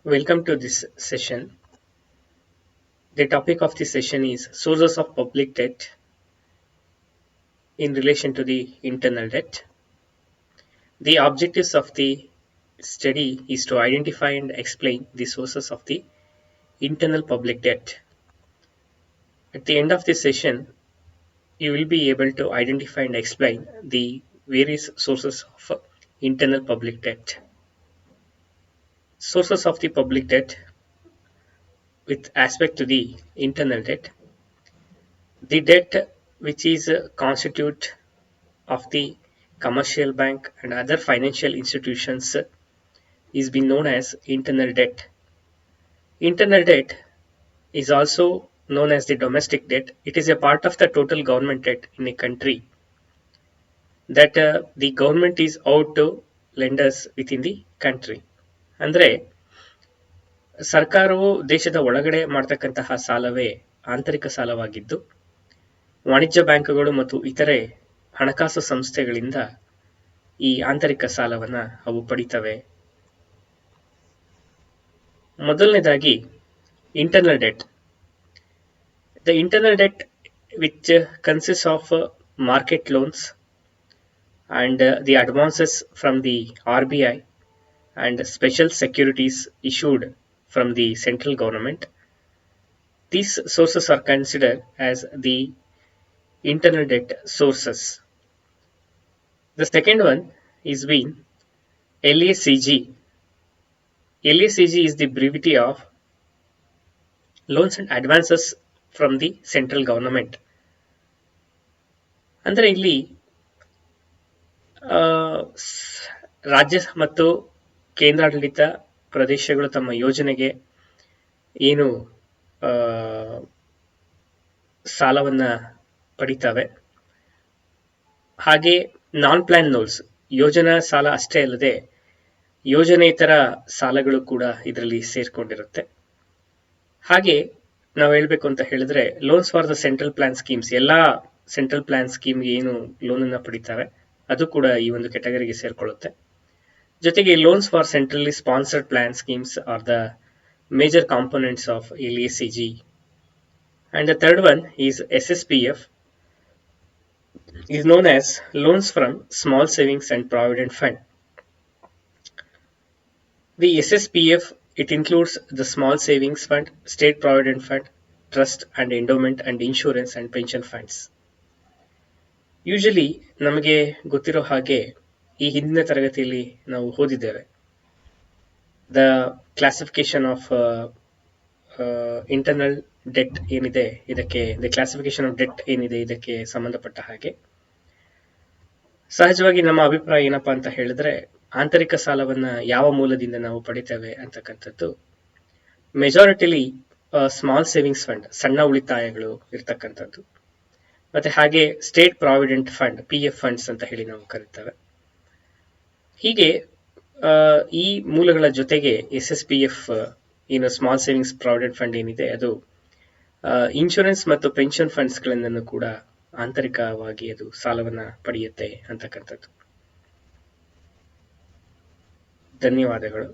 Welcome to this session. The topic of this session is sources of public debt in relation to the internal debt. The objectives of the study is to identify and explain the sources of the internal public debt. At the end of this session, you will be able to identify and explain the various sources of internal public debt. Sources of the public debt with aspect to the internal debt. The debt which is constitute of the commercial bank and other financial institutions is being known as internal debt. Internal debt is also known as the domestic debt. It is a part of the total government debt in a country that the government is owed to lenders within the country. ಅಂದ್ರೆ ಸರ್ಕಾರವು ದೇಶದ ಒಳಗಡೆ ಮಾಡತಕ್ಕಂತಹ ಸಾಲವೇ ಆಂತರಿಕ ಸಾಲವಾಗಿದ್ದು ವಾಣಿಜ್ಯ ಬ್ಯಾಂಕುಗಳು ಮತ್ತು ಇತರೆ ಹಣಕಾಸು ಸಂಸ್ಥೆಗಳಿಂದ ಈ ಆಂತರಿಕ ಸಾಲವನ್ನ ಅವು ಪಡಿತವೆ. ಮೊದಲನೇದಾಗಿ internal debt. The internal debt which consists of market loans and the advances from the RBI and special securities issued from the central government. These sources are considered as the internal debt sources. The second one is being LACG. LACG is the brevity of loans and advances from the central government. ಅಂದರೆ ಇಲ್ಲಿ ರಾಜ್ಯ ಮತ್ತು ಕೇಂದ್ರಾಡಳಿತ ಪ್ರದೇಶಗಳು ತಮ್ಮ ಯೋಜನೆಗೆ ಏನು ಸಾಲವನ್ನ ಪಡಿತವೆ. ಹಾಗೆ ನಾನ್ ಪ್ಲಾನ್ ಲೋನ್ಸ್, ಯೋಜನಾ ಸಾಲ ಅಷ್ಟೇ ಅಲ್ಲದೆ ಯೋಜನೇತರ ಸಾಲಗಳು ಕೂಡ ಇದರಲ್ಲಿ ಸೇರ್ಕೊಂಡಿರುತ್ತೆ. ಹಾಗೆ ನಾವು ಹೇಳ್ಬೇಕು ಅಂತ ಹೇಳಿದ್ರೆ loans for the central plan schemes, ಎಲ್ಲಾ ಸೆಂಟ್ರಲ್ ಪ್ಲಾನ್ ಸ್ಕೀಮ್ಗೆ ಏನು ಲೋನ್ ಅನ್ನ ಪಡಿತಾರೆ ಅದು ಕೂಡ ಈ ಒಂದು ಕೆಟಗರಿಗೆ ಸೇರ್ಕೊಳ್ಳುತ್ತೆ. ಜೊತೆಗೆ loans for centrally sponsored plan schemes are the major components of LACG. And the third one is SSPF, is known as loans from small savings and provident fund. The SSPF, it includes the small savings fund, state provident fund, trust and endowment and insurance and pension funds. Usually ನಮಗೆ ಗೊತ್ತಿರೋ ಹಾಗೆ ಈ ಹಿಂದಿನ ತರಗತಿಯಲ್ಲಿ ನಾವು ಓದಿದ್ದೇವೆ the classification of internal debt ಏನಿದೆ ಇದಕ್ಕೆ, ದ ಕ್ಲಾಸಿಫಿಕೇಶನ್ ಆಫ್ ಡೆಟ್ ಏನಿದೆ ಇದಕ್ಕೆ ಸಂಬಂಧಪಟ್ಟ ಹಾಗೆ ಸಹಜವಾಗಿ ನಮ್ಮ ಅಭಿಪ್ರಾಯ ಏನಪ್ಪಾ ಅಂತ ಹೇಳಿದ್ರೆ ಆಂತರಿಕ ಸಾಲವನ್ನ ಯಾವ ಮೂಲದಿಂದ ನಾವು ಪಡಿತೇವೆ ಅಂತಕ್ಕಂಥದ್ದು ಮೆಜಾರಿಟಿಲಿ ಸ್ಮಾಲ್ ಸೇವಿಂಗ್ಸ್ ಫಂಡ್, ಸಣ್ಣ ಉಳಿತಾಯಗಳು ಇರ್ತಕ್ಕಂಥದ್ದು, ಮತ್ತೆ ಹಾಗೆ state provident fund PF funds ಅಂತ ಹೇಳಿ ನಾವು ಕರಿತೇವೆ. ಹೀಗೆ ಈ ಮೂಲಗಳ ಜೊತೆಗೆ SSPF ಏನು ಸ್ಮಾಲ್ ಸೇವಿಂಗ್ಸ್ ಪ್ರಾವಿಡೆಂಟ್ ಫಂಡ್ ಏನಿದೆ ಅದು ಇನ್ಶೂರೆನ್ಸ್ ಮತ್ತು ಪೆನ್ಷನ್ ಫಂಡ್ಸ್ ಗಳಿಂದನೂ ಕೂಡ ಆಂತರಿಕವಾಗಿ ಅದು ಸಾಲವನ್ನ ಪಡೆಯುತ್ತೆ ಅಂತಕ್ಕಂಥದ್ದು. ಧನ್ಯವಾದಗಳು.